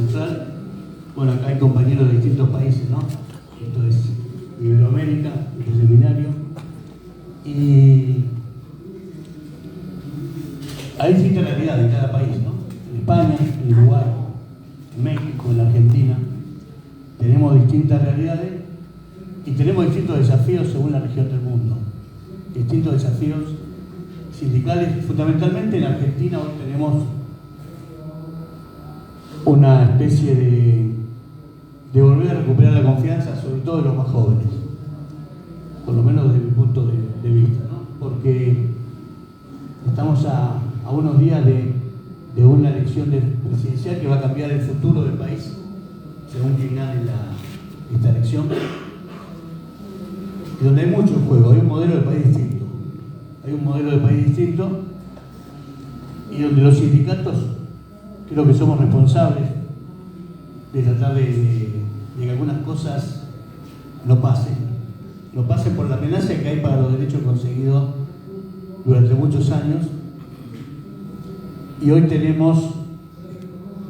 Central. Bueno, acá hay compañeros de distintos países, ¿no? Esto es Iberoamérica, este seminario. Y hay distintas realidades en cada país, ¿no? En España, en Uruguay, en México, en la Argentina. Tenemos distintas realidades y tenemos distintos desafíos según la región del mundo. Distintos desafíos sindicales. Fundamentalmente en Argentina hoy tenemos una especie de volver a recuperar la confianza, sobre todo de los más jóvenes, por lo menos desde mi punto de vista, ¿no? Porque estamos a unos días de una elección presidencial que va a cambiar el futuro del país, según quien gane esta elección, y donde hay mucho en juego. Hay un modelo de país distinto, y donde los sindicatos creo que somos responsables de tratar de que algunas cosas no pasen por la amenaza que hay para los derechos conseguidos durante muchos años. Y hoy tenemos,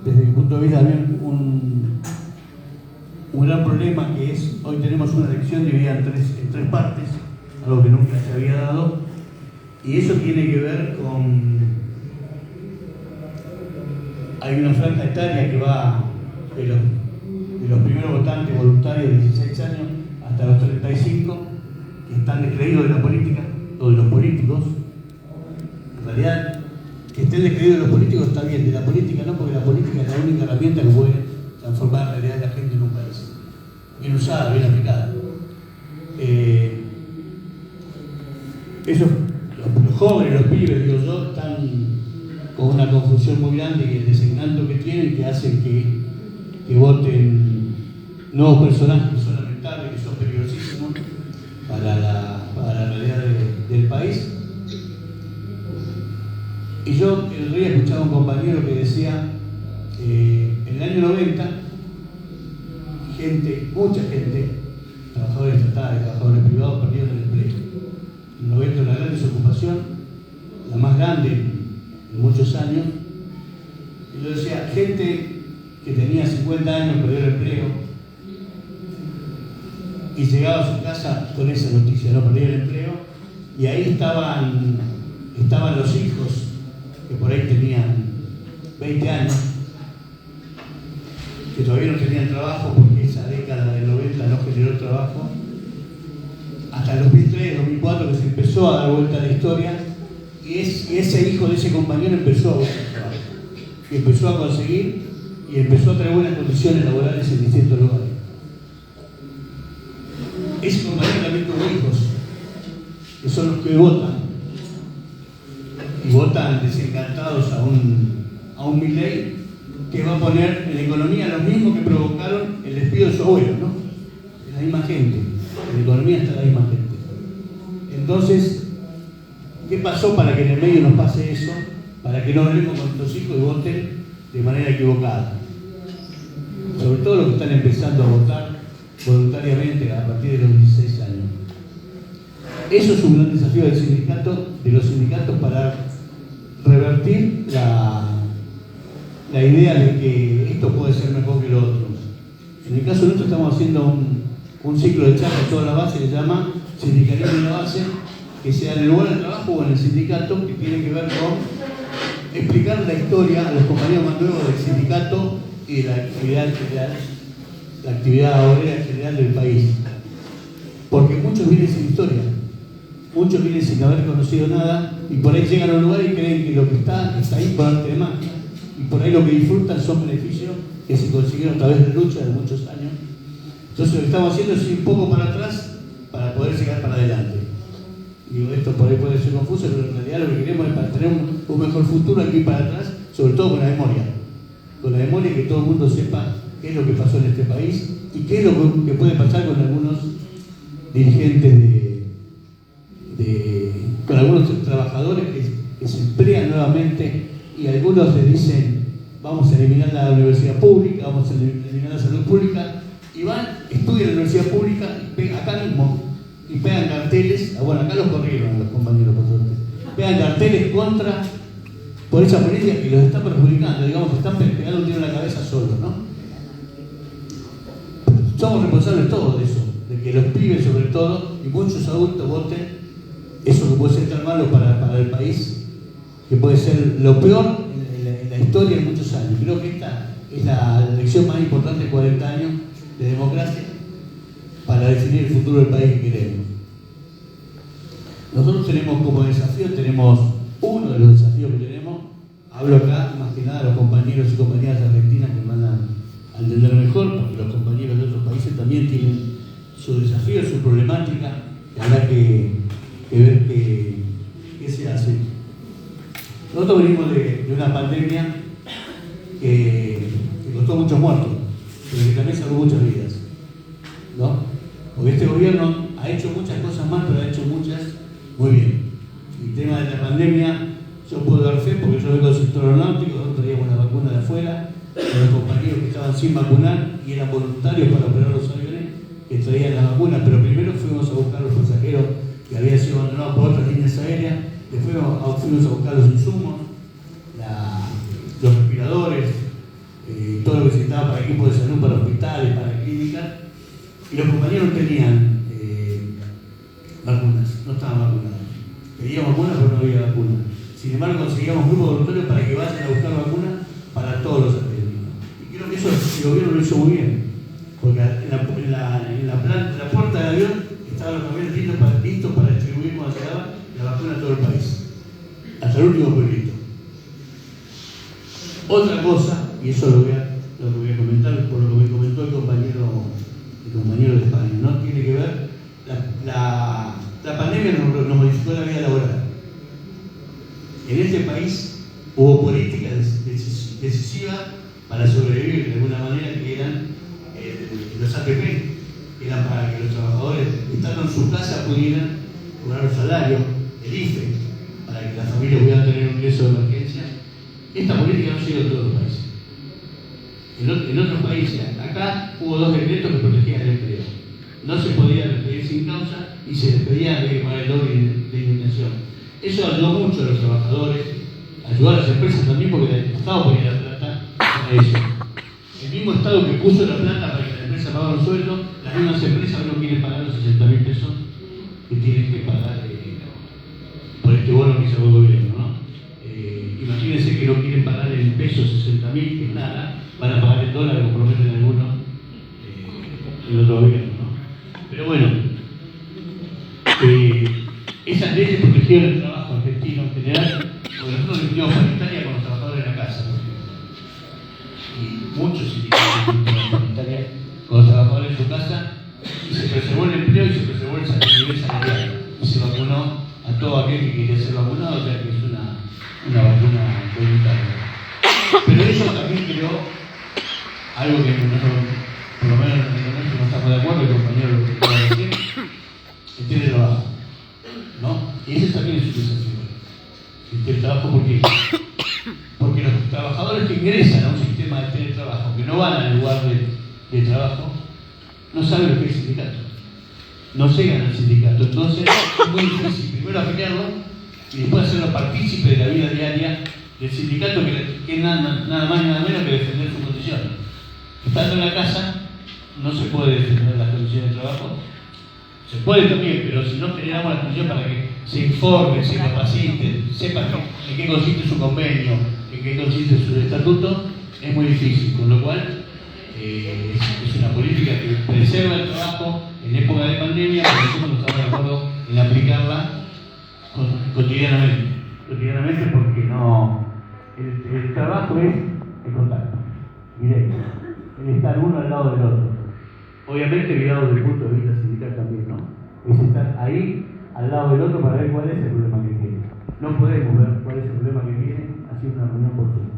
desde mi punto de vista, también un gran problema, que es, hoy tenemos una elección dividida en tres partes, algo que nunca se había dado, y eso tiene que ver con... Hay una franja etaria que va de los primeros votantes voluntarios de 16 años hasta los 35, que están descreídos de la política, o de los políticos. En realidad, que estén descreídos de los políticos está bien, de la política no, porque la política es la única herramienta que puede transformar la realidad de la gente en un país. Bien usada, bien aplicada. Los jóvenes, los pibes, digo yo, están con una confusión muy grande y el desencanto que tienen, que hacen que voten nuevos personajes que son lamentables, que son peligrosísimos para la realidad del país. Y yo el día escuchaba a un compañero que decía, en el año 90, mucha gente, trabajadores estatales, trabajadores privados, perdieron el empleo. En el 90 una gran desocupación, la más grande en muchos años. Y yo decía, gente que tenía 50 años perdió el empleo y llegaba a su casa con esa noticia, no perdió el empleo, y ahí estaban los hijos que por ahí tenían 20 años, que todavía no tenían trabajo porque esa década del 90 no generó trabajo, hasta el 2003, 2004 que se empezó a dar vuelta a la historia, y ese hijo de ese compañero empezó a buscar trabajo, y empezó a conseguir, y empezó a tener buenas condiciones laborales en distintos lugares. Ese compañero también tuvo hijos, que son los que votan, y votan desencantados a un Milei que va a poner en la economía lo mismo que provocaron el despido de su abuelo, ¿no? Es la misma gente, en la economía está la misma gente. Entonces, ¿qué pasó para que en el medio nos pase eso? Para que no hablemos con nuestros hijos y voten de manera equivocada. Sobre todo los que están empezando a votar voluntariamente a partir de los 16 años. Eso es un gran desafío de los sindicatos para revertir la idea de que esto puede ser mejor que lo otro. En el caso nuestro estamos haciendo un ciclo de charlas en toda la base que se llama Sindicalismo en la Base, que sea en el lugar de trabajo o en el sindicato, que tiene que ver con explicar la historia a los compañeros más nuevos del sindicato y de la actividad general, la actividad obrera general del país. Porque muchos vienen sin historia, muchos vienen sin haber conocido nada, y por ahí llegan a un lugar y creen que lo que está ahí por arte de magia, y por ahí lo que disfrutan son beneficios que se consiguieron a través de lucha de muchos años. Entonces lo que estamos haciendo es ir un poco para atrás para poder llegar para adelante. Digo, esto por ahí puede ser confuso, pero en realidad lo que queremos es para tener un mejor futuro aquí para atrás, sobre todo con la memoria, que todo el mundo sepa qué es lo que pasó en este país y qué es lo que puede pasar con algunos dirigentes con algunos trabajadores que se emplean nuevamente, y algunos le dicen vamos a eliminar la universidad pública, vamos a eliminar la salud pública, y van, estudian en la universidad pública acá mismo y pegan carteles. Bueno, acá los corrieron los compañeros, por suerte. Pegan carteles por esa política que los está perjudicando, digamos que están pegando un tiro en la cabeza solos, ¿no? somos responsables todos de eso, de que los pibes sobre todo, y muchos adultos voten eso que puede ser tan malo para el país, que puede ser lo peor en la historia de muchos años. Creo que esta es la elección más importante de 40 años de democracia para definir el futuro del país que queremos. Nosotros tenemos como desafío, uno de los desafíos que tenemos, hablo acá más que nada a los compañeros y compañeras argentinas que van a entender mejor, porque los compañeros de otros países también tienen su desafío, su problemática, y habrá que ver qué se hace. Nosotros venimos de una pandemia que costó muchos muertos, pero que también salvó muchas vidas, ¿no? Porque este gobierno ha hecho muchas cosas mal, pero ha hecho muchas muy bien. El tema de la pandemia, yo puedo dar fe porque yo vengo del sector aeronáutico, nosotros traíamos la vacuna de afuera, con los compañeros que estaban sin vacunar y eran voluntarios para operar los aviones que traían las vacunas, pero primero fuimos a buscar los pasajeros que habían sido abandonados por otras líneas aéreas, después fuimos a buscar los insumos, los respiradores, todo lo que se necesitaba para equipos de salud, para hospitales, para clínicas, y los compañeros tenían vacunas, no estaban vacunados. Pedíamos vacunas, pero no había vacunas. Sin embargo, conseguíamos grupos voluntarios para que vayan a buscar vacunas para todos los argentinos. Y creo que eso el gobierno lo hizo muy bien, porque en la puerta del avión estaban los camiones listos para distribuir cuando llegaba la vacuna a todo el país, hasta el último pueblito. Otra cosa, y eso lo voy a comentar por lo que me comentó el compañero de España, ¿no? Tiene que ver, la pandemia nos modificó la vida laboral. En este país hubo políticas decisivas para sobrevivir de alguna manera, que eran los APP, que eran para que los trabajadores, estando en su casa, pudieran cobrar los salarios, el IFE, para que las familias pudieran tener un ingreso de emergencia. Esta política no llegó a todos los países. En otros países, acá hubo 2 decretos que protegían el empleo. No se podía despedir sin causa y se despedía con el doble de indemnización. Eso ayudó mucho a los trabajadores, ayudó a las empresas también, porque el Estado ponía la plata para eso. El mismo Estado que puso la plata para que la empresa pagara los sueldos, las mismas empresas no quieren pagar los 60.000 pesos que tienen que pagar por este bono que sacó el gobierno, ¿no? Imagínense que no quieren pagar en pesos 60.000, que es nada, van a pagar en dólares, como prometen algunos en otro gobierno, ¿no? Pero bueno, esas leyes protegieron el trabajo argentino en general, porque nosotros teníamos paritaria con los trabajadores de la casa, por ejemplo. Y muchos sindicatos tenían paritaria con los trabajadores de su casa, y se preservó el empleo y se preservó el nivel salarial. Y se vacunó a todo aquel que quería ser vacunado, ya que es una vacuna voluntaria. Pero eso también creó algo que nosotros, por lo menos en el no estamos de acuerdo, el compañero lo que acaba de decir, el teletrabajo, ¿no? Y ese también es un desafío. El teletrabajo, ¿por qué? Porque los trabajadores que ingresan a un sistema de teletrabajo, que no van al lugar de trabajo, no saben lo que es el sindicato. No llegan al sindicato. Entonces es muy difícil primero afiliarlo y después hacerlo partícipe de la vida diaria del sindicato, que es nada más y nada menos que defender sus condiciones. Estando en la casa no se puede defender las condiciones de trabajo. Se puede también, pero si no generamos las condiciones para que se informen, se capaciten, sepan en qué consiste su convenio, en qué consiste su estatuto, es muy difícil. Con lo cual es una política que preserva el trabajo en época de pandemia, pero nosotros no estamos de acuerdo en aplicarla cotidianamente, porque no, el trabajo es el contacto directo, el estar uno al lado del otro. Obviamente mirado desde el punto de vista sindical también, ¿no? Es estar ahí al lado del otro para ver cuál es el problema que tiene. No podemos ver cuál es el problema que tiene haciendo una reunión por Zoom.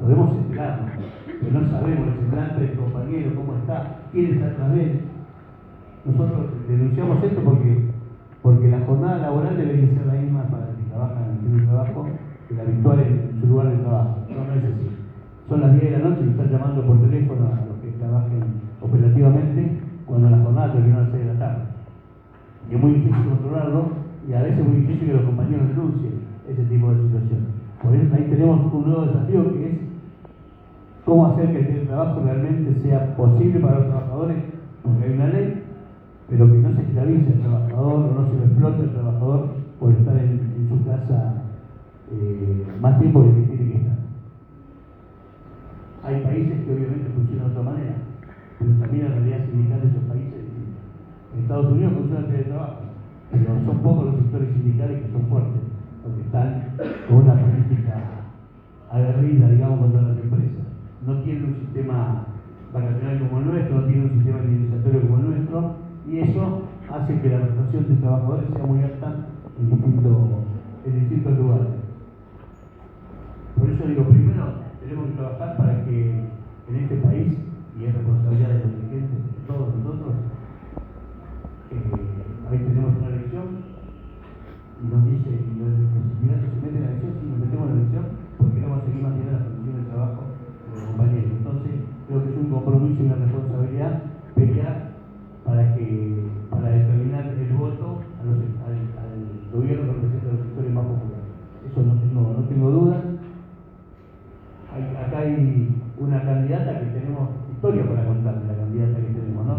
Podemos enterarnos, pero no sabemos el semblante del compañero, cómo está, quién está atrás de él. Nosotros denunciamos esto porque la jornada laboral debería ser la misma para el que trabaja en el trabajo que la habitual en su lugar de trabajo. No es así. Son las 10 de la noche y están llamando por teléfono a los que trabajen operativamente cuando la jornada terminó a las 6 de la tarde. Y es muy difícil controlarlo y a veces es muy difícil que los compañeros denuncien ese tipo de situación. Por eso ahí tenemos un nuevo desafío, que es cómo hacer que el teletrabajo realmente sea posible para los trabajadores, porque hay una ley, pero que no se esclavice al trabajador o no se lo explote al trabajador por estar en su casa más tiempo del que tiene que estar. Hay países que obviamente funcionan de otra manera, pero también la realidad sindical de esos países es distinta. En Estados Unidos funciona el teletrabajo, pero son pocos los sectores sindicales que son fuertes, porque están con una política aguerrida, digamos, contra las empresas. No tienen un sistema vacacional como el nuestro, no tienen un sistema indemnizatorio como el nuestro, y eso hace que la rotación de trabajadores sea muy alta en distintos lugares. Por eso digo, primero tenemos que trabajar para que en este país, y es responsabilidad de los dirigentes, de todos nosotros, ahí tenemos una elección y nos dice, y los sindicatos se meten en la elección, si nos metemos en la elección, porque queremos seguir manteniendo las condiciones de trabajo de los compañeros. Entonces, creo que es un compromiso y una responsabilidad pelear para determinar el voto al gobierno que representa a los sectores más populares. Eso no tengo dudas. Acá hay una candidata que tenemos historia para contar, la candidata que tenemos, ¿no?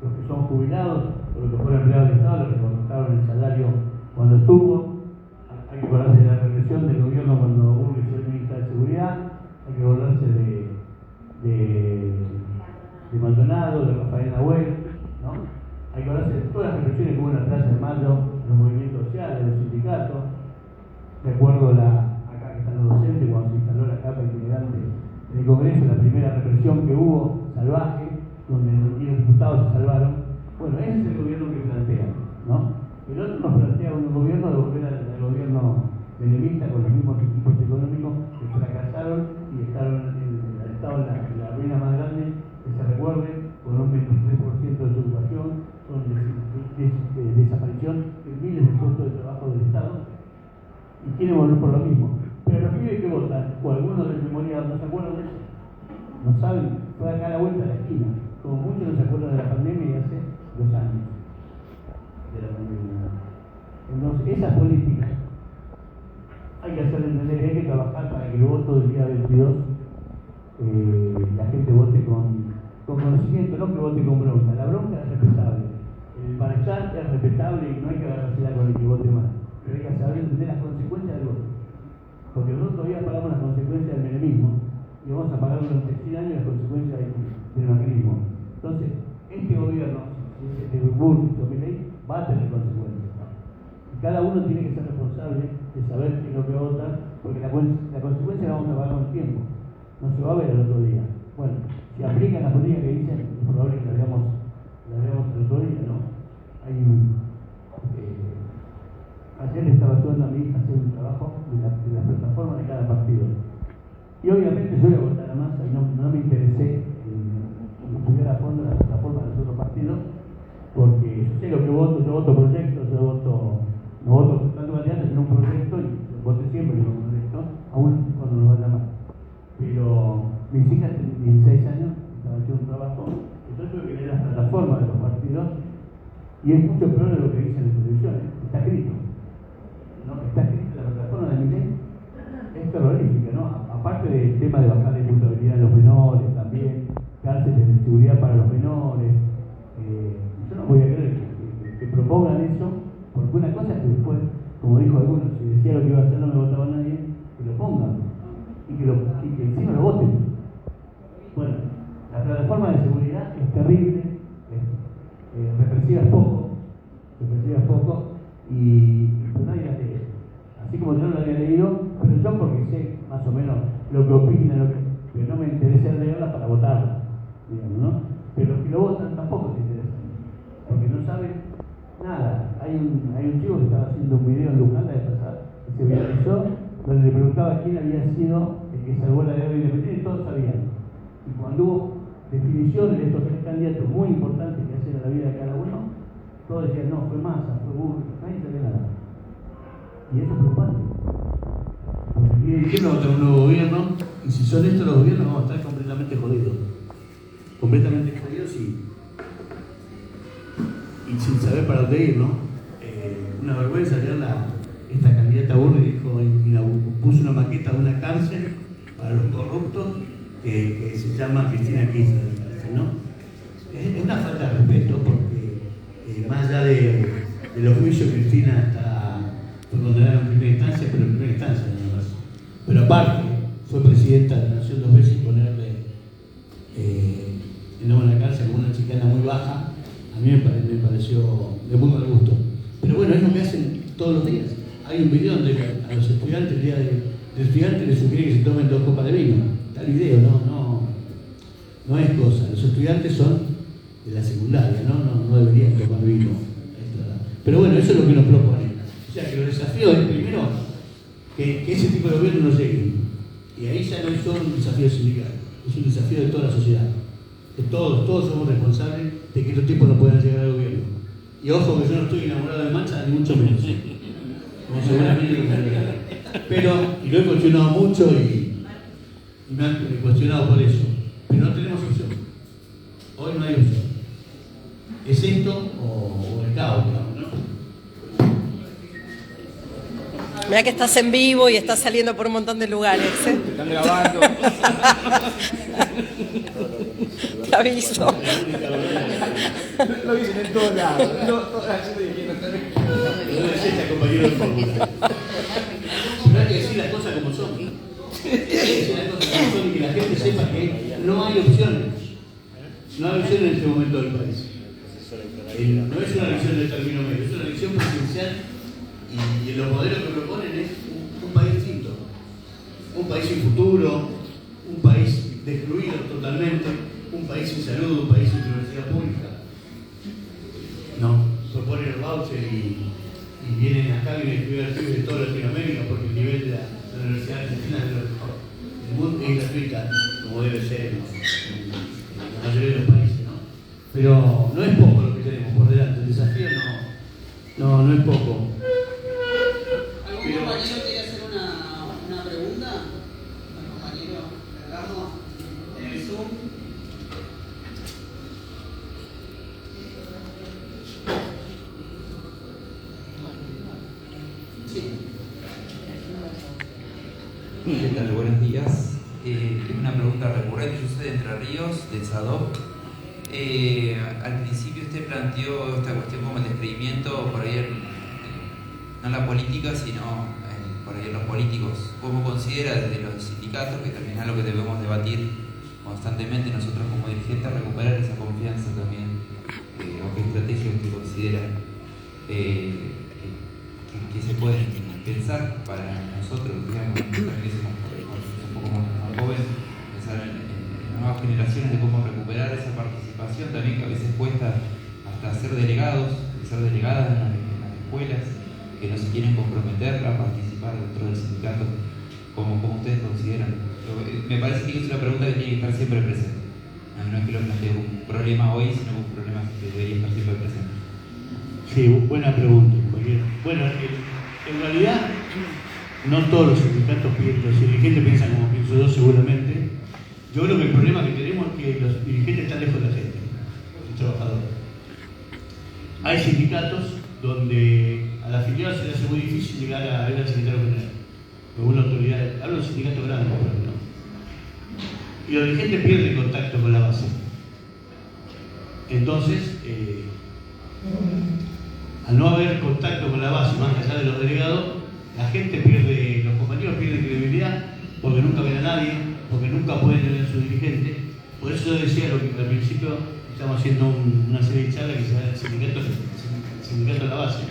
Los que son jubilados, o los que fueron empleados del Estado, los que cortaron el salario cuando estuvo. Hay que acordarse de la represión del gobierno cuando Burgos fue el ministro de Seguridad, hay que acordarse de Maldonado, de Rafael Nahuel, ¿no? Hay que acordarse de todas las represiones que hubo en la Plaza de Mayo, los movimientos sociales, los sindicatos. Recuerdo acá que están los docentes, cuando se instaló la capa itinerante en el Congreso, la primera represión que hubo, salvaje, donde los diputados se salvaron. Bueno, ese es el gobierno que plantea, ¿no? El otro nos plantea un gobierno de volver al gobierno menemista con los mismos equipos económicos que fracasaron y dejaron el Estado en la ruina más grande que se recuerde, con un 23% de desocupación, con desaparición de miles de puestos de trabajo del Estado, y quieren volver por lo mismo. Pero los pibes que votan, o algunos de memoria no se acuerdan de eso, no saben, fue acá a la vuelta de la esquina. Como muchos no se acuerdan de la pandemia y hace 2 años de la pandemia. Entonces, esas políticas hay que hacer entender, hay que trabajar para que el voto del día 22 la gente vote con conocimiento, no que vote con bronca. La bronca es respetable, el marchar es respetable y no hay que agarrársela con el que vote más, pero hay que saber entender las consecuencias del voto, porque nosotros todavía pagamos las consecuencias del menemismo y vamos a pagar durante 100 años las consecuencias del macrismo. Entonces, este gobierno, si es Burgos o Milei, va a tener consecuencias. Y cada uno tiene que ser responsable de saber qué es lo que vota, porque la consecuencia la vamos a pagar con el tiempo. No se va a ver el otro día. Bueno, si aplican la política que dicen, es probable que la veamos el otro día, ¿no? Ayer le estaba ayudando a mi hija a hacer un trabajo de la plataforma de cada partido. Y obviamente yo voy a votar a Massa y no me interesé en estudiar a fondo la plataforma de los otros partidos, porque yo sé lo que voto, yo voto proyectos, no voto tanto candidatos, sino un proyecto, y voté siempre en un proyecto, aún cuando nos va a llamar. Pero mis hijas tienen 16 años, estaban haciendo un trabajo, entonces tuve que leer las plataformas de los partidos, y es mucho peor de lo que dicen en televisión, está escrito. ¿No? Está escrito la plataforma de Milei, es terrorífica, ¿no? Aparte del tema de bajar la imputabilidad de los menores, también cárceles de seguridad para los menores. Yo no voy a creer que propongan eso, porque una cosa es que después, como dijo alguno, si decía lo que iba a hacer no me votaba nadie, que lo pongan y que encima lo voten. Bueno, la plataforma de seguridad es terrible, represiva es poco, y pues nadie la lee. Así como yo no la había leído, pero yo porque sé más o menos lo que opina, pero no me interesa leerla para votarla, digamos, ¿no? Pero los que lo votan tampoco se interesan, porque no saben nada. Hay un chico que estaba haciendo un video en Luján la vez pasada, que se viralizó, donde le preguntaba quién había sido el que salvó la guerra independiente, y todos sabían. Y cuando hubo definiciones de estos 3 candidatos muy importantes que hacen a la vida de cada uno, todos decían, no, fue Massa, fue Burgos, nadie sabía nada. Y eso es preocupante. Porque quiere decir que vamos a tener un nuevo gobierno, y si son estos los gobiernos, vamos a estar completamente jodidos. Completamente jodidos y sin saber para dónde ir, ¿no? Una vergüenza leer esta candidata Burgos dijo, puso una maqueta de una cárcel para los corruptos, que se llama Cristina Kirchner, ¿no? Es una falta de respeto porque más allá de los juicios, Cristina fue condenada en primera instancia, pero en primera instancia nada más. Pero aparte, fue presidenta de la Nación 2 veces y ponerle el nombre en la cárcel con una chicana muy baja, a mí me pareció de muy mal gusto. Pero bueno, es lo que hacen todos los días. Hay un video donde a los estudiantes, el día del estudiante, les sugiere que se tomen 2 copas de vino. Está el video, no es cosa. Los estudiantes son de la secundaria, no deberían tomar vino. Pero bueno, eso es lo que nos proponen. O sea, que los desafíos es primero que ese tipo de gobierno no llegue. Y ahí ya no es solo un desafío sindical, es un desafío de toda la sociedad. Que todos somos responsables de que estos tipos no puedan llegar al gobierno. Y ojo que yo no estoy enamorado de Mancha, ni mucho menos. Como seguramente lo sabía. Pero, y lo he cuestionado mucho y me han cuestionado por eso. Pero no tenemos opción. Hoy no hay opción. ¿Es esto o el caos, ¿no? Mirá que estás en vivo y estás saliendo por un montón de lugares, ¿eh? Te están grabando. Te aviso. Lo dicen en todos lados. Pero hay que decir las cosas como son. Hay que decir las cosas como son y que la gente sepa que no hay opciones. No hay opciones en este momento del país. No es una elección de término medio, es una elección presidencial y los modelos que proponen es un país distinto. Un país sin futuro, un país destruido totalmente, un país sin salud, un país sin universidad pública. No, proponen el voucher y vienen acá y vienen a estudiar de toda Latinoamérica porque el nivel de la Universidad Argentina es lo mejor. El mundo es gratuita, como debe ser en la mayoría de los países, ¿no? Pero no es poco lo que tenemos por delante, el desafío no es poco. ¿Algún compañero quiere hacer una pregunta? ¿Al compañero Carlos en el Zoom? Sí. ¿Qué tal? Buenos días. Tengo una pregunta recurrente. Yo soy de Entre Ríos, de SADOC. Al principio usted planteó esta cuestión como el descreimiento por ahí no en la política, sino por ahí en los políticos. ¿Cómo considera desde los sindicatos, que también es algo que debemos debatir constantemente nosotros como dirigentes, recuperar esa confianza también? ¿O qué estrategias usted considera que se pueden pensar para nosotros, digamos, que también somos un poco más jóvenes, pensar en nuevas generaciones de cómo recuperar esa participación, también que a veces cuesta hasta ser delegados, ser delegadas en las escuelas, que no se quieren comprometer a participar dentro del sindicato, como ustedes consideran. Me parece que es una pregunta que tiene que estar siempre presente. No es que lo plantee un problema hoy, sino un problema que debería estar siempre presente. Sí, buena pregunta, compañero. Bueno, en realidad no todos los sindicatos piensan, los dirigentes piensan como pienso yo seguramente. Yo creo que el problema que tenemos es que los dirigentes están lejos de la gente, los trabajadores. Hay sindicatos donde a la afiliada se le hace muy difícil llegar a ver al secretario general, con una autoridad, hablo de sindicatos grandes, por ejemplo. Y los dirigentes pierden contacto con la base. Entonces, al no haber contacto con la base, más allá de los delegados, la gente pierde, los compañeros pierden credibilidad porque nunca ven a nadie, porque nunca pueden tener a su dirigente. Por eso yo decía lo que al principio estamos haciendo una serie de charlas que se llama el sindicato de la base,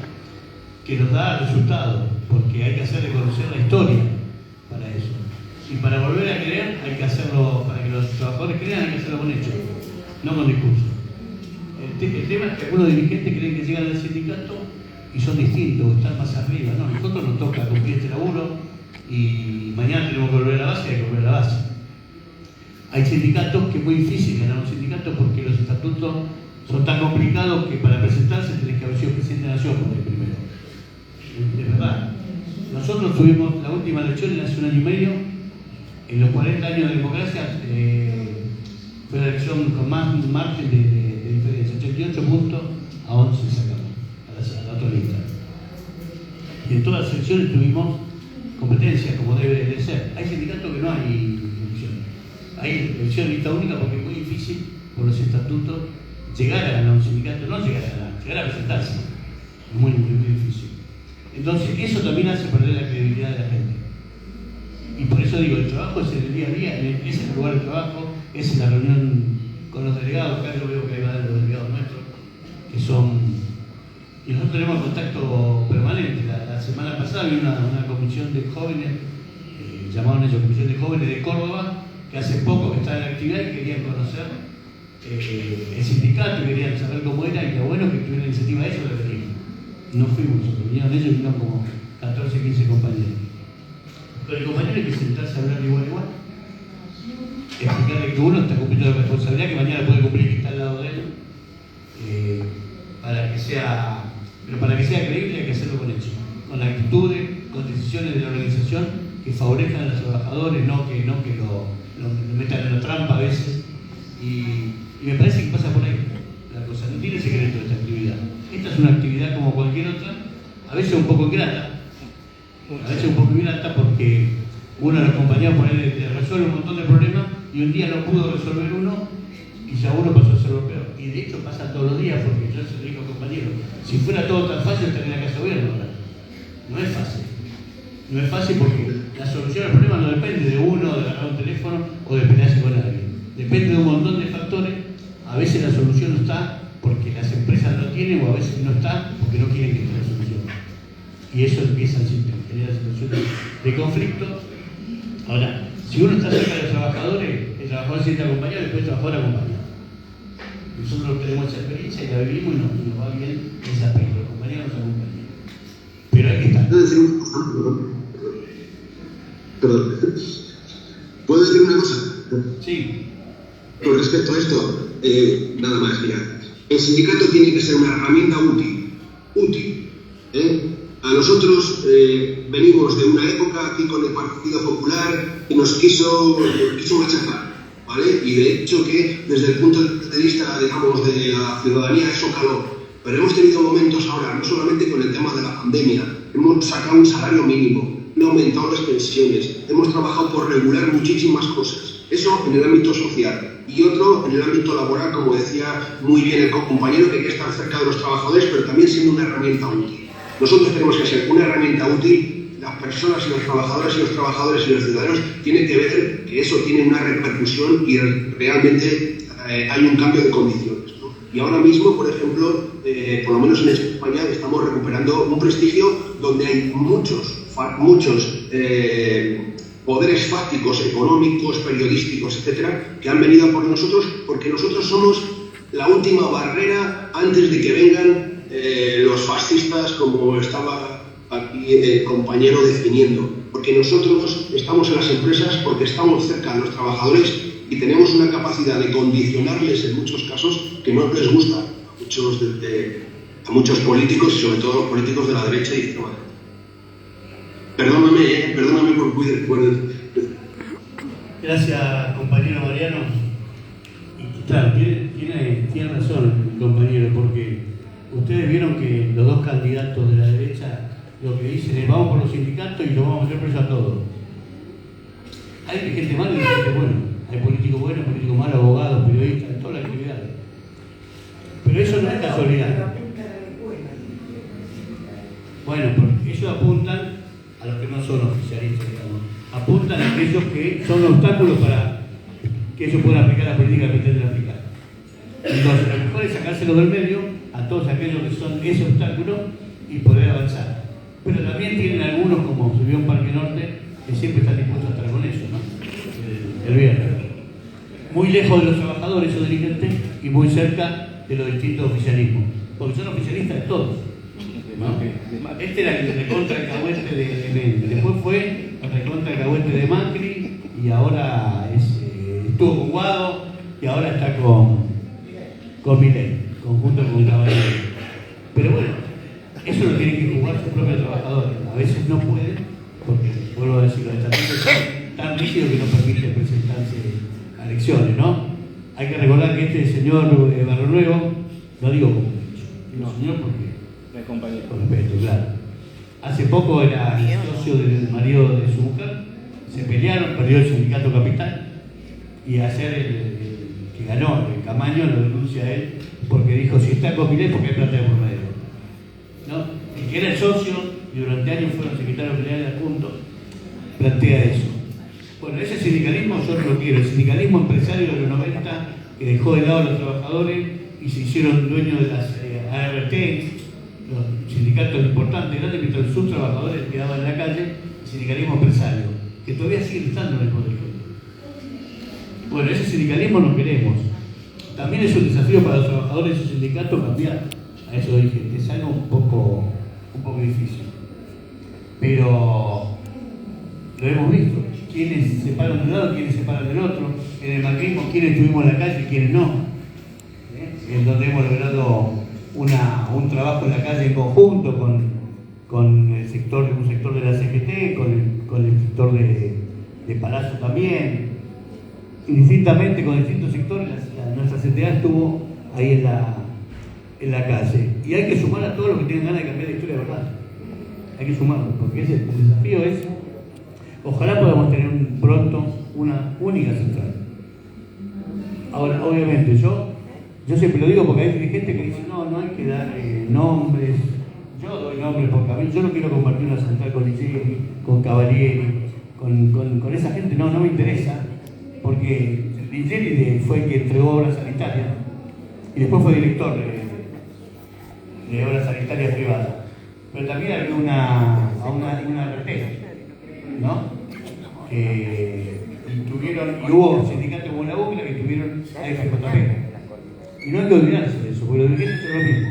que nos da resultados, porque hay que hacer reconocer la historia para eso. Y para volver a creer hay que hacerlo, para que los trabajadores crean hay que hacerlo con hechos, no con discursos. El tema es que algunos dirigentes creen que llegan al sindicato y son distintos, están más arriba. No, nosotros nos toca cumplir este laburo y mañana tenemos que volver a la base y hay que volver a la base. Hay sindicatos que es muy difícil ganar un sindicato porque los estatutos son tan complicados que para presentarse tenés que haber sido presidente de la nación por el primero. Es verdad. Nosotros tuvimos la última elección hace 1 año y medio, en los 40 años de democracia, fue la elección con más margen de diferencia, 88 puntos a 11 sacamos a la otra lista. Y en todas las elecciones tuvimos competencia, como debe de ser. Hay sindicatos que no hay elecciones. ahí elección de lista única porque es muy difícil por los estatutos llegar a ganar un sindicato, no llegar a ganar, llegar a presentarse. Es muy difícil. Entonces, eso también hace perder la credibilidad de la gente. Y por eso digo, el trabajo es en el día a día, es el lugar de trabajo, es en la reunión con los delegados. Acá yo veo que hay varios delegados nuestros que son. Y nosotros tenemos contacto permanente. La semana pasada había una comisión de jóvenes, llamaban ellos Comisión de Jóvenes de Córdoba, que hace poco que está en actividad y querían conocer el sindicato y querían saber cómo era, y lo bueno que tuvieron la iniciativa de ellos de venir. No fuimos nosotros, vinieron ellos y vinieron como 14, 15 compañeros. Pero el compañero hay que sentarse a hablar de igual a igual. Explicarle que uno está cumpliendo la responsabilidad que mañana puede cumplir que está al lado de él. Para que sea creíble hay que hacerlo con hechos, con actitudes, con decisiones de la organización que favorezcan a los trabajadores, no que lo metan en la trampa a veces. Y me parece que pasa por ahí la cosa, no tiene secreto esta actividad. Esta es una actividad como cualquier otra, a veces un poco ingrata, porque uno de los compañeros por ahí le resuelve un montón de problemas y un día no pudo resolver uno y ya uno pasó a ser lo peor. Y de hecho pasa todos los días, porque yo se lo digo a compañeros, si fuera todo tan fácil estaría en la casa de gobierno ahora. No es fácil. No es fácil porque la solución al problema no depende de uno, de agarrar un teléfono o de pelearse con alguien. Depende de un montón de factores. A veces la solución no está porque las empresas no tienen, o a veces no está porque no quieren que esté la solución. Y eso empieza a generar situaciones de conflicto. Ahora, si uno está cerca de los trabajadores, el trabajador se siente acompañado y después el trabajador acompaña. Nosotros tenemos esa experiencia y la vivimos y nos va bien ese aspecto. Los compañeros nos acompañan. Pero hay que estar. Perdón. ¿Puedo decir una cosa? Sí. Con respecto a esto, nada más, mira. El sindicato tiene que ser una herramienta útil. A nosotros venimos de una época aquí con el Partido Popular que nos quiso machacar, ¿vale? Y de hecho que desde el punto de vista, digamos, de la ciudadanía eso caló. Pero hemos tenido momentos ahora, no solamente con el tema de la pandemia, hemos sacado un salario mínimo, hemos aumentado las pensiones, hemos trabajado por regular muchísimas cosas. Eso en el ámbito social. Y otro en el ámbito laboral, como decía muy bien el compañero, que hay que estar cerca de los trabajadores, pero también siendo una herramienta útil. Nosotros tenemos que ser una herramienta útil. Las personas y los trabajadores y los ciudadanos tienen que ver que eso tiene una repercusión y realmente hay un cambio de condiciones, ¿no? Y ahora mismo, por ejemplo, por lo menos en España, estamos recuperando un prestigio donde hay muchos poderes fácticos, económicos, periodísticos, etcétera, que han venido por nosotros porque nosotros somos la última barrera antes de que vengan los fascistas, como estaba aquí el compañero definiendo. Porque nosotros estamos en las empresas porque estamos cerca de los trabajadores y tenemos una capacidad de condicionarles en muchos casos que no les gusta a muchos políticos y sobre todo a los políticos de la derecha y izquierda. Perdóname por cuidar. Gracias, compañero Mariano. Y claro, tiene razón el compañero, porque ustedes vieron que los dos candidatos de la derecha lo que dicen es vamos por los sindicatos y los vamos a meter preso a todos. Hay gente mala y gente buena. Hay políticos buenos, políticos malos, abogados, periodistas, en todas las actividades. Pero eso no es casualidad. Bueno, porque ellos apuntan a los que no son oficialistas, digamos. Apuntan a aquellos que son obstáculos para que ellos puedan aplicar la política que pretenden aplicar. Entonces, lo mejor es sacárselo del medio a todos aquellos que son ese obstáculo y poder avanzar. Pero también tienen algunos, como subió en Parque Norte, que siempre están dispuestos a estar con eso, ¿no? El viernes. Muy lejos de los trabajadores o dirigentes y muy cerca de los distintos oficialismos. Porque son oficialistas de todos, ¿no? Este era el recontra alcahuete de Menem. Después fue el recontra alcahuete de Macri y ahora estuvo con Guado y ahora está con Milei, junto con Caballero. Pero bueno, eso lo tienen que jugar sus propios trabajadores. A veces no pueden, porque, vuelvo a decir, los estatutos son tan rígidos que no permiten presentarse a elecciones, ¿no? Hay que recordar que este señor Barrio Nuevo, no digo como dicho, digo señor porque con respeto, claro. Hace poco era socio del marido de su mujer, se pelearon, perdió el sindicato Capital, Y ayer el que ganó, el Camaño, lo denuncia a él porque dijo, si está con Milei, porque hay plata de por medio, ¿no? El que era el socio y durante años fueron secretarios generales adjuntos, plantea eso. Bueno, ese sindicalismo yo no lo quiero, el sindicalismo empresario de los 90 que dejó de lado a los trabajadores y se hicieron dueños de las ART, los sindicatos importantes, grandes, mientras sus trabajadores quedaban en la calle, el sindicalismo empresario, que todavía sigue estando en el poder. Bueno, ese sindicalismo lo queremos. También es un desafío para los trabajadores de esos sindicatos cambiar. A eso dije, es algo un poco difícil. Pero lo hemos visto. Quiénes se paran de un lado, quiénes se paran del otro. En el macrismo, quiénes estuvimos en la calle y quiénes no. En donde hemos logrado un trabajo en la calle en conjunto con el sector, un sector de la CGT, con el sector de Palazzo también. Indistintamente con distintos sectores, nuestra CTA estuvo ahí en la calle. Y hay que sumar a todos los que tienen ganas de cambiar la historia de verdad. Hay que sumarlos, porque el desafío es, ojalá podamos tener pronto una única central. Ahora, obviamente, yo siempre lo digo porque hay dirigentes que dicen, no hay que dar nombres. Yo doy nombres porque a mí, yo no quiero compartir una central con Ligeri, con Cavalieri, con esa gente, no me interesa. Porque Ligeri fue el que entregó obras sanitarias y después fue director de obras sanitarias privadas. Pero también había una RT, ¿no? Y hubo sindicatos como la UCLA que tuvieron AFJP. Y no hay que olvidarse de eso, porque los dirigentes son lo mismo.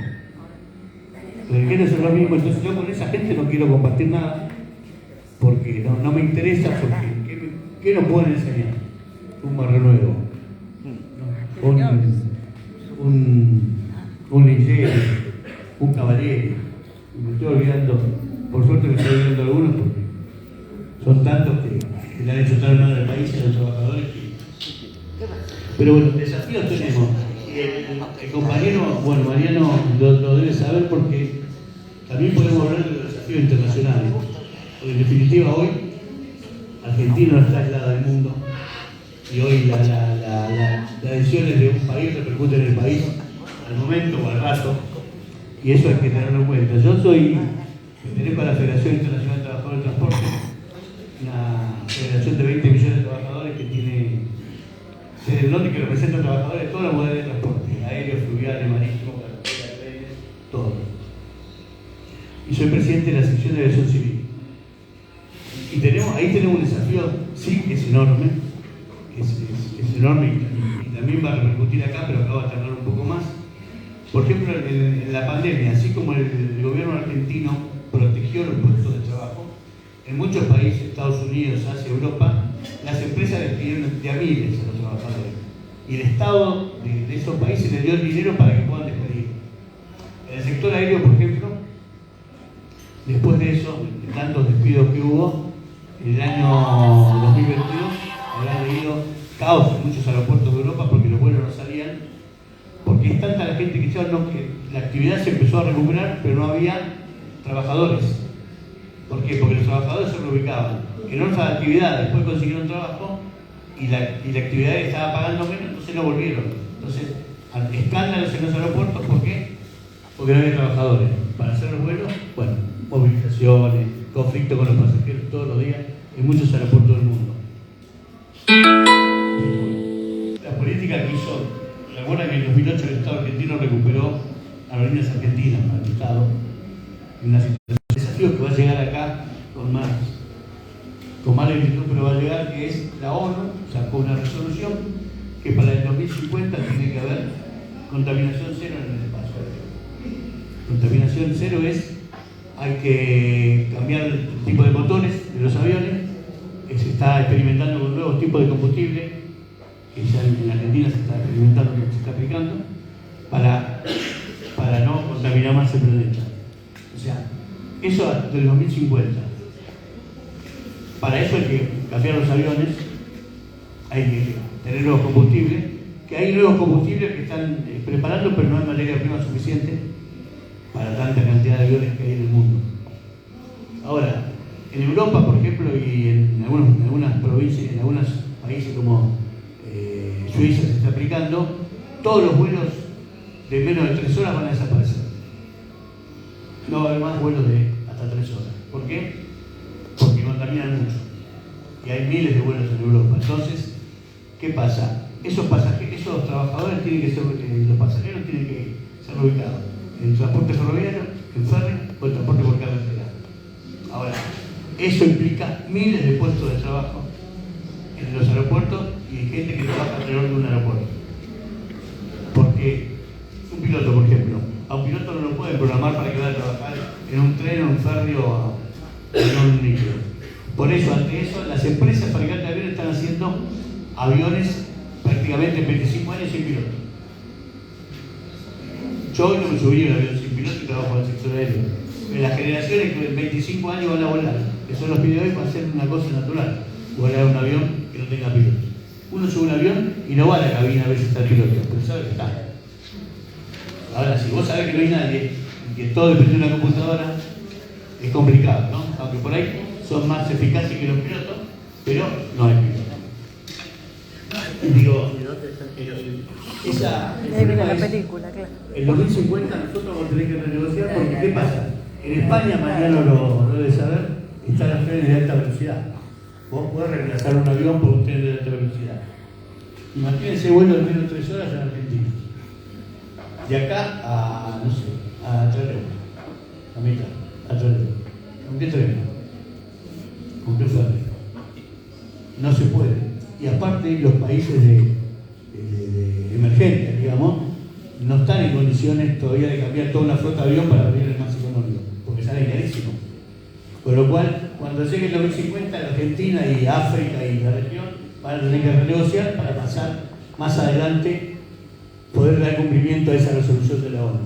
Los dirigentes son lo mismo, entonces yo con esa gente no quiero compartir nada, porque no me interesa, porque ¿qué nos pueden enseñar? Un Barrio Nuevo, un Ligeri, un Cavalieri. Me estoy olvidando, por suerte me estoy olvidando algunos porque son tantos que le han hecho tan mal al país y a los trabajadores. Pero bueno, desafíos tenemos. El compañero, Mariano lo debe saber porque también podemos hablar de los desafíos internacionales. Porque en definitiva hoy Argentina no está aislada del mundo. Y hoy las decisiones de un país repercuten en el país al momento o al rato, y eso hay que tenerlo en cuenta. Yo pertenezco a la Federación Internacional de Trabajadores de Transporte, una federación de 20 millones de trabajadores que tiene sede en Londres, que representa a trabajadores de todas las modalidades de transporte, aéreo, fluvial, marítimo, carretera, trenes, todo. Y soy presidente de la sección de aviación civil. Y ahí tenemos un desafío, sí, que es enorme. Es enorme y también va a repercutir acá, pero acá va a tardar un poco más. Por ejemplo, en la pandemia, así como el gobierno argentino protegió los puestos de trabajo, en muchos países, Estados Unidos, Asia, Europa, las empresas despidieron de a miles a los trabajadores. Y el Estado de esos países les dio el dinero para que puedan despedir. En el sector aéreo, por ejemplo, después de eso, de tantos despidos que hubo, en el año 2022, habrá habido caos en muchos aeropuertos de Europa porque los vuelos no salían, porque es tanta la gente que echaron que la actividad se empezó a recuperar, pero no había trabajadores. ¿Por qué? Porque los trabajadores se reubicaban en otra actividad, después consiguieron trabajo y la actividad estaba pagando menos, entonces no volvieron. Entonces, escándalos en los aeropuertos, ¿por qué? Porque no había trabajadores. Para hacer los vuelos, bueno, movilizaciones, conflicto con los pasajeros todos los días en muchos aeropuertos del mundo. La política que hizo, recuerda que en 2008 el Estado argentino recuperó aerolíneas argentinas para el Estado, en una situación de desafío que va a llegar acá con más lentitud, pero va a llegar, que es la ONU sacó una resolución que para el 2050 tiene que haber contaminación cero en el espacio aéreo. Contaminación cero hay que cambiar el tipo de motores de los aviones, se está experimentando con nuevos tipos de combustible, que ya en Argentina se está experimentando, se está aplicando, para no contaminar más el planeta. O sea, eso hasta el 2050. Para eso hay que cambiar los aviones, hay que tener nuevos combustibles, que hay nuevos combustibles que están preparando, pero no hay materia prima suficiente para tanta cantidad de aviones que hay en el mundo. Ahora, en Europa, por ejemplo, y en algunas provincias, en algunos países como Suiza se está aplicando, todos los vuelos de menos de 3 horas van a desaparecer. No va a haber más vuelos de hasta 3 horas. ¿Por qué? Porque contaminan mucho. Y hay miles de vuelos en Europa. Entonces, ¿qué pasa? Esos trabajadores tienen que ser, los pasajeros tienen que ser ubicados en transporte ferroviario, en ferry o en transporte por carretera. Ahora, eso implica miles de puestos de trabajo en los aeropuertos y en gente que trabaja alrededor de un aeropuerto. Porque un piloto, por ejemplo, a un piloto no lo pueden programar para que vaya a trabajar en un tren, o un ferry o en un micro. Por eso, ante eso, las empresas fabricantes de aviones están haciendo aviones prácticamente en 25 años sin piloto. Yo hoy no me subí a un avión sin piloto y trabajo en el sector aéreo. Pero las generaciones que en 25 años van a volar, que son los pibes de hoy, va a ser una cosa natural. Volar un avión que no tenga piloto. Uno sube un avión y no va a la cabina a ver si está el piloto, pero sabe que está. Ahora, si vos sabés que no hay nadie y que todo depende de una computadora, es complicado, ¿no? Aunque por ahí son más eficaces que los pilotos, pero no hay piloto. Digo, Ahí viene la película, claro. en 2050 nosotros vamos a tener que renegociar porque ¿qué pasa? En España, Mariano lo debe saber, están los trenes de alta velocidad. Vos podés reemplazar un avión por un tren de alta velocidad. Imagínense vuelo de menos de 3 horas en Argentina. De acá a, no sé, a Trelew. A mitad, a Trelew. ¿Con qué tren? ¿Con qué ferry? No se puede. Y aparte, los países de emergentes, digamos, no están en condiciones todavía de cambiar toda una flota de avión para abrir el más económico, porque sale carísimo. Con lo cual, cuando llegue el 2050, la Argentina y África y la región van a tener que renegociar para pasar más adelante, poder dar cumplimiento a esa resolución de la ONU.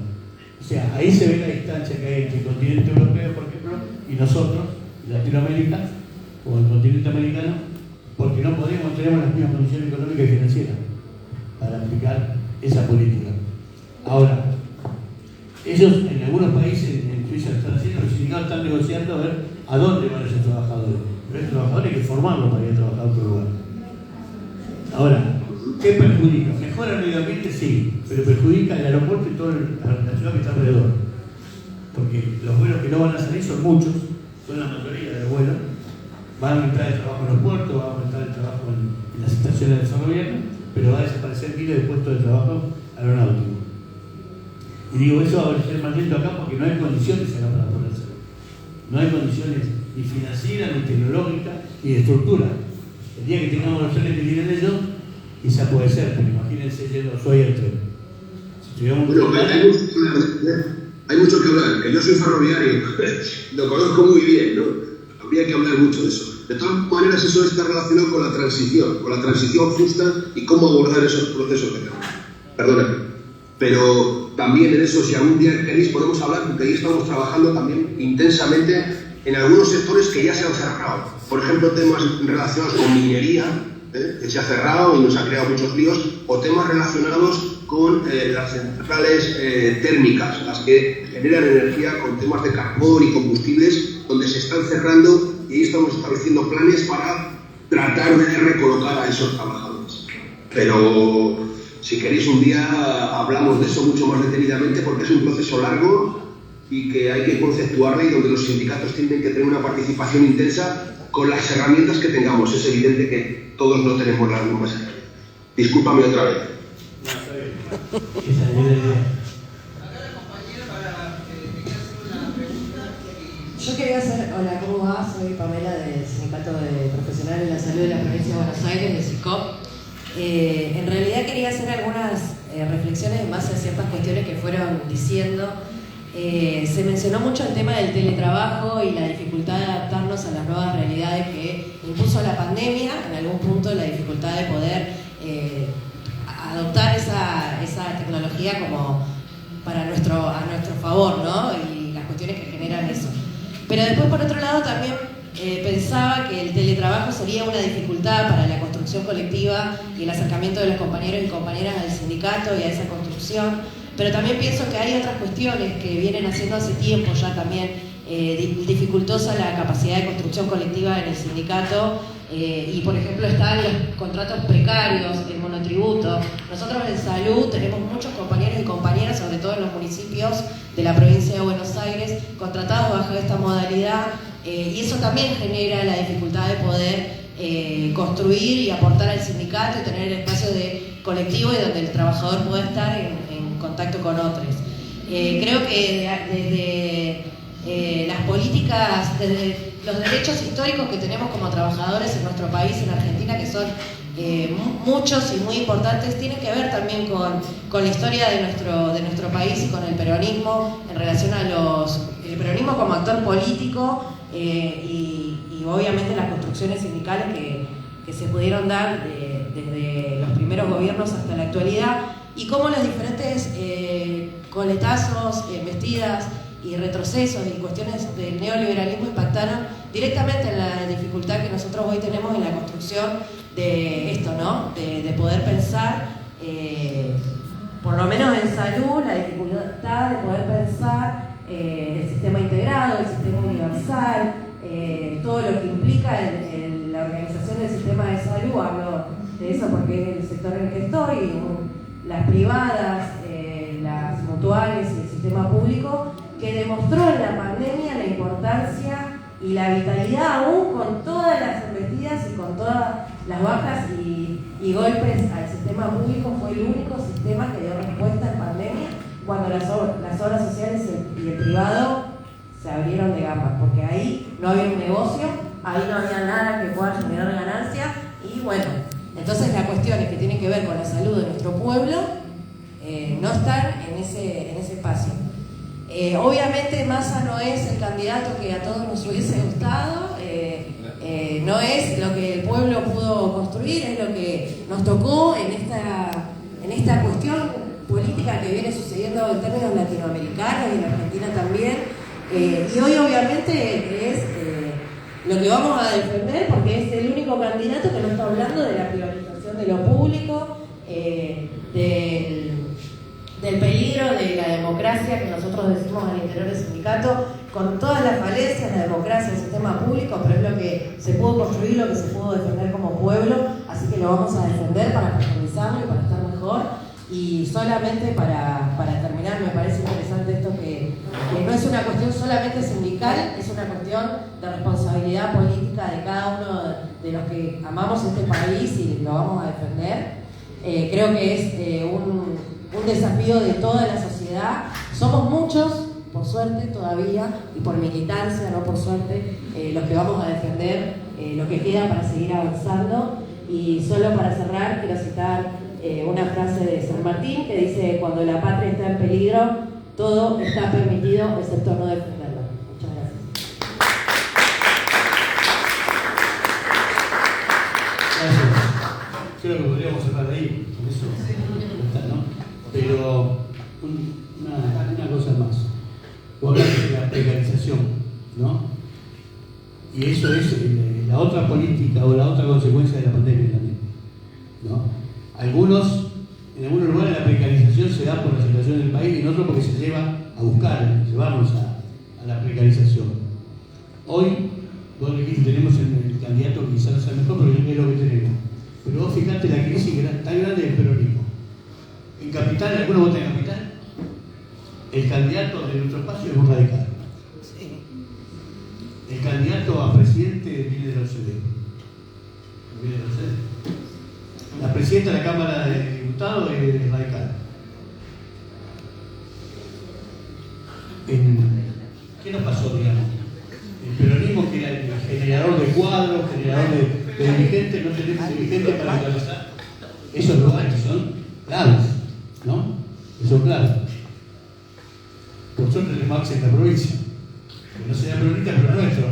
O sea, ahí se ve la distancia que hay entre el continente europeo, por ejemplo, y nosotros, Latinoamérica, o el continente americano, porque no tenemos las mismas condiciones económicas y financieras para aplicar esa política. Ahora, ellos en algunos países, en Suiza están haciendo, los sindicatos están negociando a ver a dónde van esos trabajadores. Pero esos trabajadores hay que formarlos para ir a trabajar a otro lugar. Ahora, ¿qué perjudica? ¿Mejora el medio ambiente? Sí, pero perjudica el aeropuerto y toda la ciudad que está alrededor. Porque los vuelos que no van a salir son muchos, son la mayoría de los vuelos. Va a aumentar el trabajo en los puertos, va a aumentar el trabajo en las estaciones de ferroviario, pero va a desaparecer miles de puestos de trabajo aeronáuticos. Y digo, eso va a ser más lento acá porque no hay condiciones acá para poder hacerlo. No hay condiciones ni financieras, ni tecnológicas, ni de estructura. El día que tengamos los trenes que tienen ellos, quizá puede ser, pero imagínense yendo a Ushuaia el tren. Si tuviéramos hay mucho que hablar, que yo soy ferroviario, lo conozco muy bien, ¿no? Habría que hablar mucho de eso. De todas maneras, eso está relacionado con la transición justa y cómo abordar esos procesos de cambio. Perdóname. Pero también en eso, si algún día queréis, podemos hablar, porque ahí estamos trabajando también intensamente en algunos sectores que ya se han cerrado. Por ejemplo, temas relacionados con minería, que se ha cerrado y nos ha creado muchos líos, o temas relacionados con las centrales térmicas, las que generan energía con temas de carbón y combustibles, donde se están cerrando y ahí estamos estableciendo planes para tratar de recolocar a esos trabajadores. Pero si queréis un día hablamos de eso mucho más detenidamente porque es un proceso largo y que hay que conceptuarlo y donde los sindicatos tienen que tener una participación intensa con las herramientas que tengamos. Es evidente que todos no tenemos las mismas herramientas. Discúlpame otra vez. Yo quería hacer, hola, ¿cómo va? Soy Pamela del Sindicato de Profesionales de la Salud de la Provincia de Buenos Aires, de SICOP. En realidad quería hacer algunas reflexiones en base a ciertas cuestiones que fueron diciendo. Se mencionó mucho el tema del teletrabajo y la dificultad de adaptarnos a las nuevas realidades que impuso la pandemia, en algún punto la dificultad de poder adoptar esa tecnología como a nuestro favor, ¿no? Y las cuestiones que generan eso. Pero después, por otro lado, también pensaba que el teletrabajo sería una dificultad para la construcción colectiva y el acercamiento de los compañeros y compañeras al sindicato y a esa construcción, pero también pienso que hay otras cuestiones que vienen haciendo hace tiempo ya también dificultosa la capacidad de construcción colectiva en el sindicato. Y por ejemplo están los contratos precarios, el monotributo. Nosotros en salud tenemos muchos compañeros y compañeras, sobre todo en los municipios de la provincia de Buenos Aires, contratados bajo esta modalidad, y eso también genera la dificultad de poder construir y aportar al sindicato y tener el espacio de colectivo y donde el trabajador pueda estar en contacto con otros. Creo que desde las políticas, desde los derechos históricos que tenemos como trabajadores en nuestro país, en Argentina, que son muchos y muy importantes, tienen que ver también con la historia de nuestro país y con el peronismo en relación a el peronismo como actor político y obviamente las construcciones sindicales que se pudieron dar desde los primeros gobiernos hasta la actualidad, y cómo los diferentes coletazos, embestidas y retrocesos y cuestiones del neoliberalismo impactaron directamente en la dificultad que nosotros hoy tenemos en la construcción de esto, ¿no? De poder pensar, por lo menos en salud, la dificultad de poder pensar el sistema integrado, el sistema universal, todo lo que implica en la organización del sistema de salud. Hablo de eso porque es el sector en el que estoy, las privadas, las mutuales y el sistema público, que demostró en la pandemia la importancia y la vitalidad, aún con todas las embestidas y con todas las bajas y golpes al sistema público. Fue el único sistema que dio respuesta en pandemia cuando las obras sociales y el privado se abrieron de gamba, porque ahí no había un negocio, ahí no había nada que pueda generar ganancia. Y bueno, entonces las cuestiones que tienen que ver con la salud de nuestro pueblo no están en ese espacio. Obviamente Massa no es el candidato que a todos nos hubiese gustado, no es lo que el pueblo pudo construir, es lo que nos tocó en esta cuestión política que viene sucediendo en términos latinoamericanos y en Argentina también, y hoy obviamente es lo que vamos a defender, porque es el único candidato que no está hablando de la privatización de lo público, del peligro de la democracia que nosotros decimos al interior del sindicato, con todas las falencias de la democracia, el sistema público, pero es lo que se pudo construir, lo que se pudo defender como pueblo, así que lo vamos a defender para profundizarlo y para estar mejor. Y solamente para terminar, me parece interesante esto que no es una cuestión solamente sindical, es una cuestión de responsabilidad política de cada uno de los que amamos este país y lo vamos a defender. Creo que es un desafío de toda la sociedad. Somos muchos, por suerte todavía, y por militancia, no por suerte, los que vamos a defender lo que queda para seguir avanzando. Y solo para cerrar, quiero citar una frase de San Martín que dice: cuando la patria está en peligro, todo está permitido excepto no defenderla. Muchas gracias. Gracias. Creo que podríamos cerrar ahí, con eso, ¿no? Pero una cosa más. Vos hablaste de la precarización, ¿no? Y eso es la otra política o la otra consecuencia de la pandemia también, ¿no? En algunos lugares la precarización se da por la situación del país y en otros porque se lleva a buscar, llevarnos a la precarización. Hoy, vos dijiste, tenemos el candidato que quizás sea mejor, pero es lo que tenemos. Pero vos fijate la crisis tan grande del peronismo. En Capital, ¿alguno vota en Capital? El candidato de nuestro espacio es un radical. El candidato a presidente viene de la OCDE. Viene de la OCDE. La presidenta de la Cámara de Diputados es radical. ¿Qué nos pasó, digamos? El peronismo, que era el generador de cuadros, generador de dirigentes, no tenemos dirigentes para encabezar esos lugares que son claves, ¿no? Que son claves. Por suerte tenemos Max en la provincia, que no sea peronista, pero nuestro,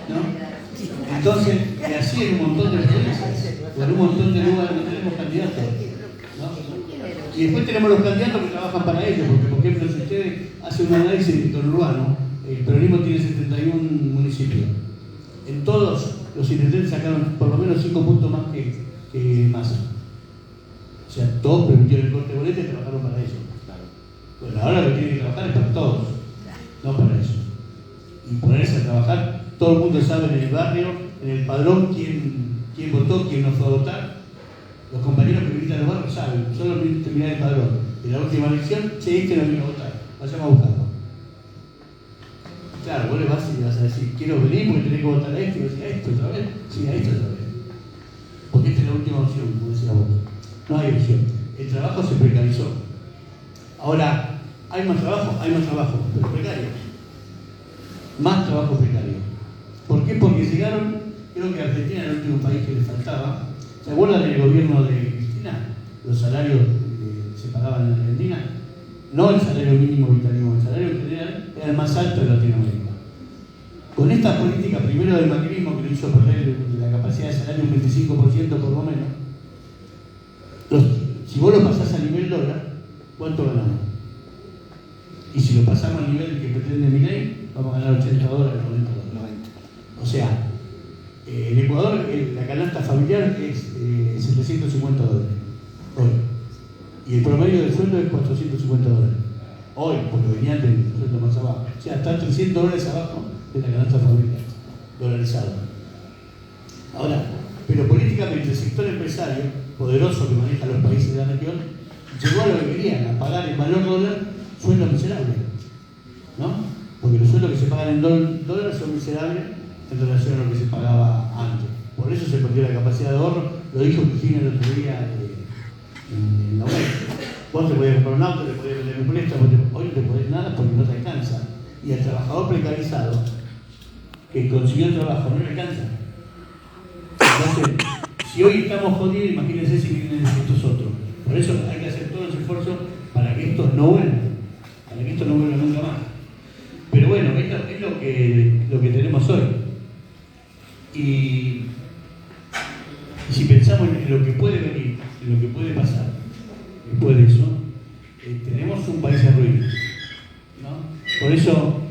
¿no? Entonces, y así en un montón de provincias, o en un montón de lugares no tenemos candidatos, ¿no? Y después tenemos los candidatos que trabajan para ellos, porque por ejemplo, si ustedes hacen un análisis del conurbano, el peronismo tiene 71 municipios. En todos los intendentes sacaron por lo menos 5 puntos más que Massa. O sea, todos permitieron el corte de boleta y trabajaron para eso. Bueno, ahora lo que tienen que trabajar es para todos, no para eso. Y todo el mundo sabe en el barrio, en el padrón, quién votó, quién no fue a votar. Los compañeros que visitan los barrios saben, solo mirar el padrón. En la última elección, che, este no vino a votar, vayamos a buscarlo. Claro, vos le vas y vas a decir, quiero venir porque tenés que votar a esto, y vos decís, ¿a esto otra vez? Sí, a esto otra vez. Porque esta es la última opción, como decía vos. No hay opción. El trabajo se precarizó. Ahora, hay más trabajo, pero precario. Más trabajo precario. ¿Por qué? Porque llegaron, creo que Argentina era el último país que le faltaba. ¿Se acuerdan del gobierno de Cristina? Los salarios que se pagaban en Argentina. No el salario mínimo vitalismo, el salario en general era el más alto de Latinoamérica. Con esta política, primero del macrismo, que lo hizo perder la capacidad de salario un 25% por lo menos, si vos lo pasás a nivel dólar, ¿cuánto ganamos? Y si lo pasamos a nivel que pretende Milei, vamos a ganar $80, $90. O sea, en Ecuador la canasta familiar es $750 hoy. Y el promedio del sueldo es $450. Hoy, porque venían del sueldo más abajo. O sea, está $300 abajo de la canasta familiar, dolarizado. Ahora, pero políticamente el sector empresario, poderoso que maneja los países de la región, llegó a lo que querían, a pagar en valor dólar sueldos miserables, ¿no? Porque los sueldos que se pagan en dólares son miserables en relación a lo que se pagaba antes. Por eso se perdió la capacidad de ahorro, lo dijo Cristina el otro día en la web. Vos te podías comprar un auto, te podías vender un préstamo, hoy no te podés nada porque no te alcanza. Y al trabajador precarizado, que consiguió trabajo, no le alcanza. Entonces, si hoy estamos jodidos, imagínense si vienen estos otros. Por eso hay que hacer todos los esfuerzos para que estos no vuelvan, para que esto no vuelva nunca más. Pero bueno, es lo que tenemos hoy. Y si pensamos en lo que puede venir, en lo que puede pasar, después de eso, tenemos un país en ruinas, ¿no? Por eso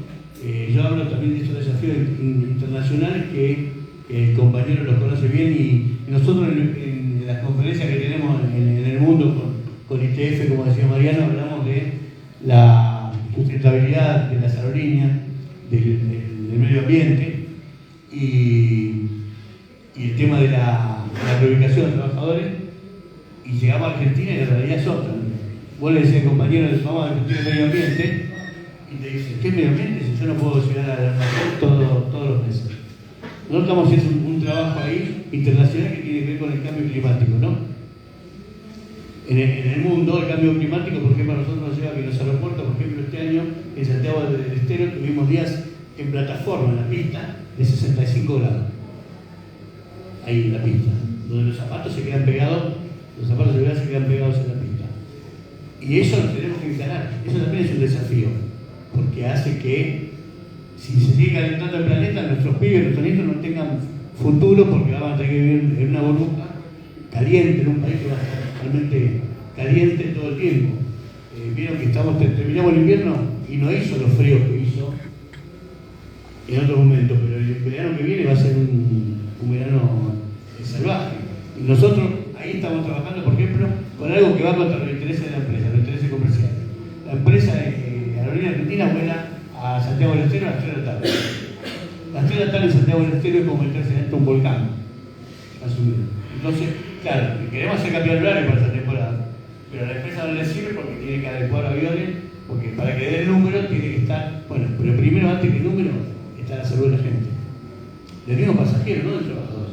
yo hablo también de estos desafíos internacionales que el compañero los conoce bien y nosotros en las conferencias que tenemos en el mundo con ITF, como decía Mariano, hablamos de la sustentabilidad de las aerolíneas, del medio ambiente y el tema de la reubicación de trabajadores, y llegamos a Argentina y la realidad es otra. Vos le decís al compañero de vamos a discutir el medio ambiente y te dicen, ¿qué medio ambiente? Si yo no puedo llegar a la almacén todos los meses. Nosotros estamos haciendo un trabajo ahí internacional que tiene que ver con el cambio climático, ¿no? En el mundo, el cambio climático, por ejemplo, a nosotros nos lleva a que los aeropuertos, por ejemplo, este año en Santiago del Estero tuvimos días en plataforma, en la pista, de 65 grados. Ahí en la pista, donde los zapatos se quedan pegados, los zapatos de verdad se quedan pegados en la pista. Y eso lo tenemos que instalar, eso también es un desafío, porque hace que, si se sigue calentando el planeta, nuestros pibes, nuestros nietos no tengan futuro, porque van a tener que vivir en una burbuja caliente, en un país que va a estar realmente caliente todo el tiempo. Vieron que terminamos el invierno y no hizo los fríos que hizo en otro momento, pero el verano que viene va a ser un verano salvaje. Y nosotros ahí estamos trabajando, por ejemplo, con algo que va contra los intereses de la empresa, los intereses comerciales. La empresa Aerolínea Argentina vuela a Santiago del Estero a las 3 de la tarde. Las 3 de la tarde en Santiago del Estero es como meterse dentro de un volcán. Entonces, claro, queremos hacer cambiar el horario para esta temporada, pero a la empresa no le sirve porque tiene que adecuar aviones, porque para que dé el número tiene que estar, bueno, pero primero antes que el número está la salud de la gente. Del mismo pasajero, no del trabajador.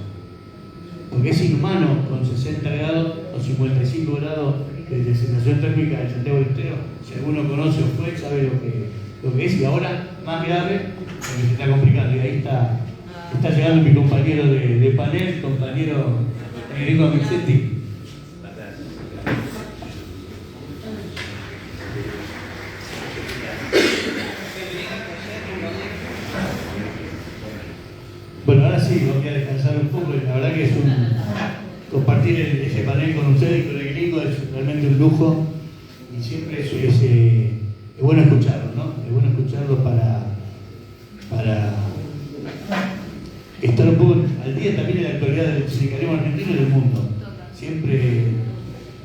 Porque es inhumano con 60 grados o 55 grados de sensación térmica en Santiago del Estero. Si alguno conoce o fue, sabe lo que es, y ahora más grave porque se está complicando. Y ahí está llegando mi compañero de panel, compañero Federico Amixetti. Bueno, ahora sí, voy a descansar un poco. La verdad que es compartir ese panel con ustedes y con el gringo es realmente un lujo y siempre es bueno escucharlo, ¿no? Es bueno escucharlo para estar un poco al día también en la actualidad del sindicalismo argentino y del mundo. Siempre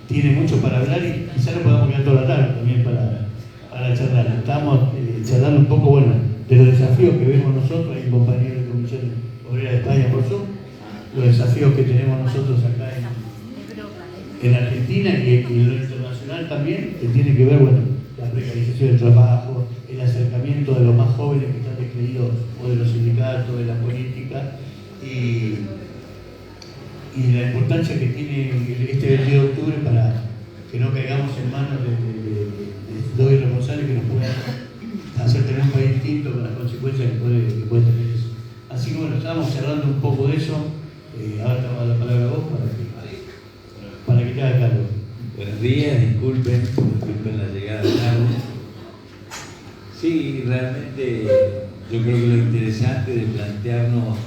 tiene mucho para hablar y quizá no podamos quedar toda la tarde también para charlar. Estamos charlando un poco, bueno, de los desafíos que vemos nosotros, hay un compañero de Comisión Obrera de España por Zoom, los desafíos que tenemos nosotros acá en Argentina y en lo internacional también, que tiene que ver, bueno, la precarización del trabajo, el acercamiento de los más jóvenes que están descreídos o de los sindicatos, de la política, y la importancia que tiene este 22 de octubre para que no caigamos en manos de dos irresponsables que nos puedan hacer tener un país distinto con las consecuencias que puede tener eso. Así que bueno, estábamos charlando un poco de eso. Ahora te voy a dar la palabra a vos para que te haga cargo. Buenos días, disculpen la llegada tarde. Sí, realmente yo creo que lo interesante de plantearnos